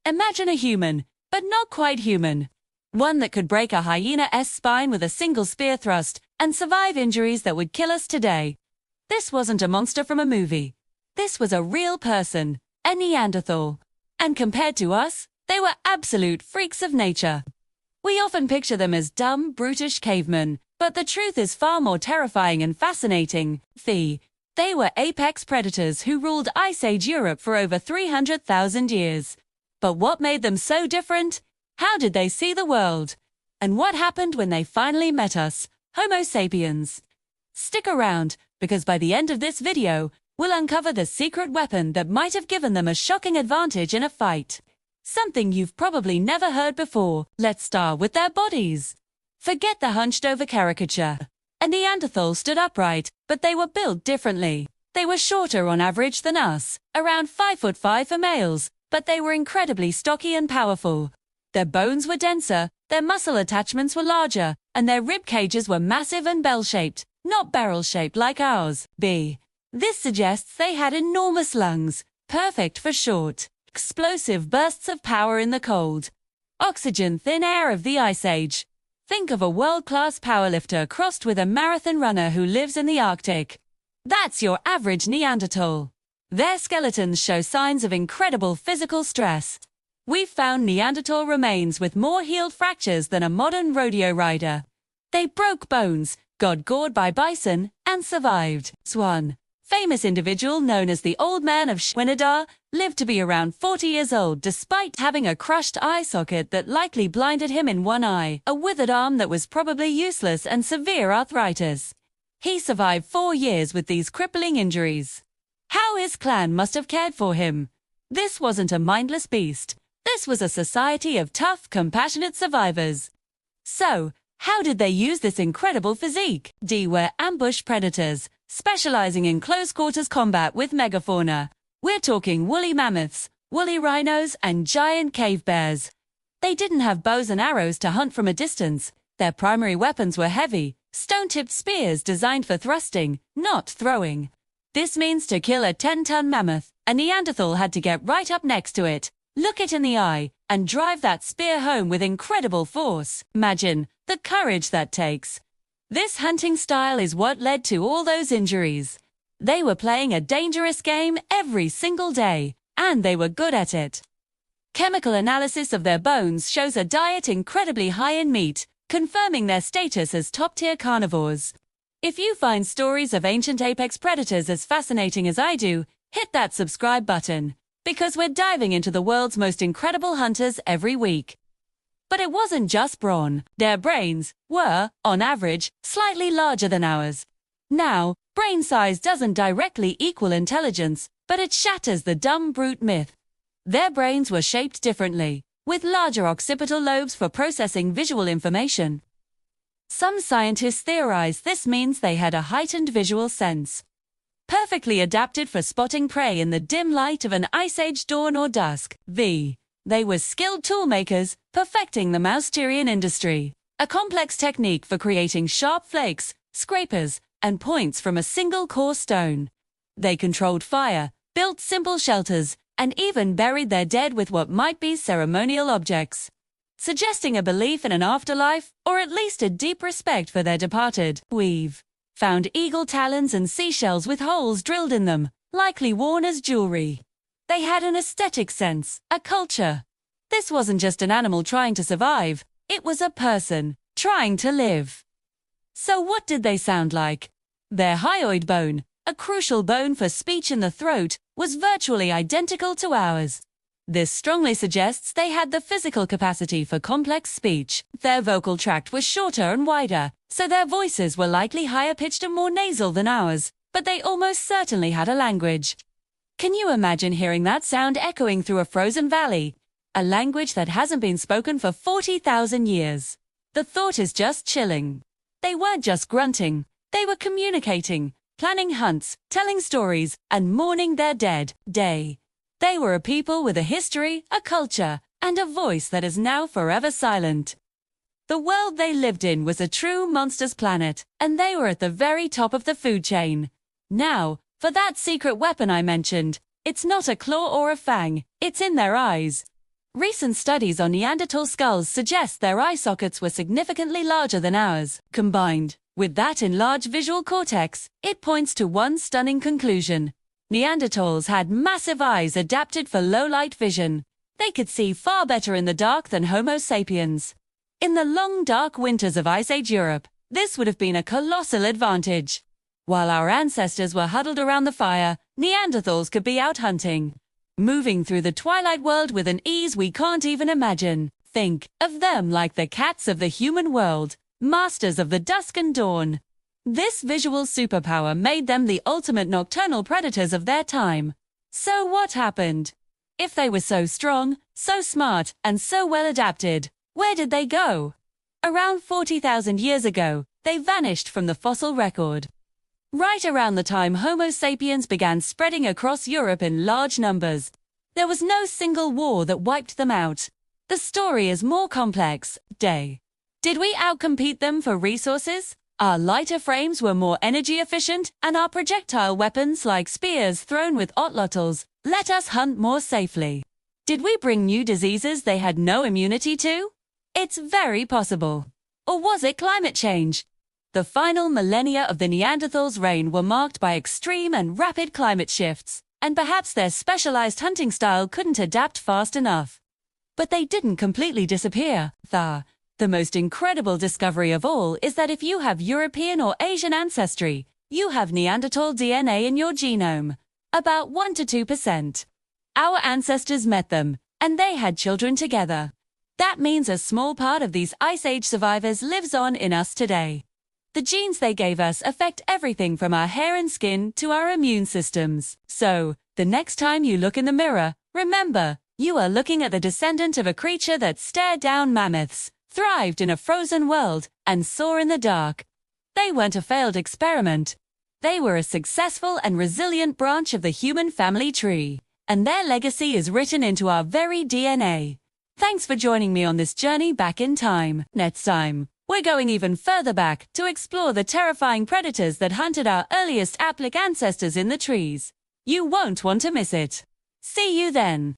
Imagine a human, but not quite human. One that could break a hyena's spine with a single spear thrust and survive injuries that would kill us today. This wasn't a monster from a movie. This was a real person, a Neanderthal. And compared to us, they were absolute freaks of nature. We often picture them as dumb, brutish cavemen, but the truth is far more terrifying and fascinating. They were apex predators who ruled Ice Age Europe for over 300,000 years. But what made them so different? How did they see the world? And what happened when they finally met us, Homo sapiens? Stick around, because by the end of this video, we'll uncover the secret weapon that might have given them a shocking advantage in a fight. Something you've probably never heard before. Let's start with their bodies. Forget the hunched-over caricature. A Neanderthal stood upright, but they were built differently. They were shorter on average than us, around 5'5" for males, but they were incredibly stocky and powerful. Their bones were denser, their muscle attachments were larger, and their rib cages were massive and bell-shaped, not barrel-shaped like ours. This suggests they had enormous lungs, perfect for short, explosive bursts of power in the cold. Oxygen-thin air of the Ice Age. Think of a world-class powerlifter crossed with a marathon runner who lives in the Arctic. That's your average Neanderthal. Their skeletons show signs of incredible physical stress. We've found Neanderthal remains with more healed fractures than a modern rodeo rider. They broke bones, got gored by bison, and survived. One famous individual known as the Old Man of Schwinadar lived to be around 40 years old despite having a crushed eye socket that likely blinded him in one eye, a withered arm that was probably useless, and severe arthritis. He survived 4 years with these crippling injuries. How his clan must have cared for him. This wasn't a mindless beast. This was a society of tough, compassionate survivors. So, how did they use this incredible physique? Were ambush predators, specializing in close-quarters combat with megafauna. We're talking woolly mammoths, woolly rhinos, and giant cave bears. They didn't have bows and arrows to hunt from a distance. Their primary weapons were heavy, stone-tipped spears designed for thrusting, not throwing. This means to kill a 10-ton mammoth, a Neanderthal had to get right up next to it, look it in the eye, and drive that spear home with incredible force. Imagine the courage that takes. This hunting style is what led to all those injuries. They were playing a dangerous game every single day, and they were good at it. Chemical analysis of their bones shows a diet incredibly high in meat, confirming their status as top-tier carnivores. If you find stories of ancient apex predators as fascinating as I do, hit that subscribe button, because we're diving into the world's most incredible hunters every week. But it wasn't just brawn. Their brains were, on average, slightly larger than ours. Now, brain size doesn't directly equal intelligence, but it shatters the dumb brute myth. Their brains were shaped differently, with larger occipital lobes for processing visual information. Some scientists theorize this means they had a heightened visual sense, perfectly adapted for spotting prey in the dim light of an Ice Age dawn or dusk. They were skilled toolmakers, perfecting the Mousterian industry, a complex technique for creating sharp flakes, scrapers, and points from a single coarse stone. They controlled fire, built simple shelters, and even buried their dead with what might be ceremonial objects, suggesting a belief in an afterlife, or at least a deep respect for their departed. We've found eagle talons and seashells with holes drilled in them, likely worn as jewelry. They had an aesthetic sense, a culture. This wasn't just an animal trying to survive, it was a person trying to live. So what did they sound like? Their hyoid bone, a crucial bone for speech in the throat, was virtually identical to ours. This strongly suggests they had the physical capacity for complex speech. Their vocal tract was shorter and wider, so their voices were likely higher pitched and more nasal than ours, but they almost certainly had a language. Can you imagine hearing that sound echoing through a frozen valley? A language that hasn't been spoken for 40,000 years. The thought is just chilling. They weren't just grunting, they were communicating, planning hunts, telling stories, and mourning their dead. They were a people with a history, a culture, and a voice that is now forever silent. The world they lived in was a true monster's planet, and they were at the very top of the food chain. Now, for that secret weapon I mentioned, It's not a claw or a fang, it's in their eyes. Recent studies on Neanderthal skulls suggest their eye sockets were significantly larger than ours. Combined with that enlarged visual cortex, it points to one stunning conclusion. Neanderthals had massive eyes adapted for low-light vision. They could see far better in the dark than Homo sapiens. In the long, dark winters of Ice Age Europe, this would have been a colossal advantage. While our ancestors were huddled around the fire, Neanderthals could be out hunting, moving through the twilight world with an ease we can't even imagine. Think of them like the cats of the human world, masters of the dusk and dawn. This visual superpower made them the ultimate nocturnal predators of their time. So what happened? If they were so strong, so smart, and so well adapted, where did they go? Around 40,000 years ago, they vanished from the fossil record. Right around the time Homo sapiens began spreading across Europe in large numbers, there was no single war that wiped them out. The story is more complex. Did we outcompete them for resources? Our lighter frames were more energy efficient, and our projectile weapons like spears thrown with otlotls let us hunt more safely. Did we bring new diseases they had no immunity to? It's very possible. Or was it climate change? The final millennia of the Neanderthals' reign were marked by extreme and rapid climate shifts, and perhaps their specialized hunting style couldn't adapt fast enough. But they didn't completely disappear. The most incredible discovery of all is that if you have European or Asian ancestry, you have Neanderthal DNA in your genome. About 1 to 2%. Our ancestors met them, and they had children together. That means a small part of these Ice Age survivors lives on in us today. The genes they gave us affect everything from our hair and skin to our immune systems. So, the next time you look in the mirror, remember, you are looking at the descendant of a creature that stared down mammoths, thrived in a frozen world, and saw in the dark. They weren't a failed experiment. They were a successful and resilient branch of the human family tree, and their legacy is written into our very DNA. Thanks for joining me on this journey back in time. Next time, we're going even further back to explore the terrifying predators that hunted our earliest aplic ancestors in the trees. You won't want to miss it. See you then.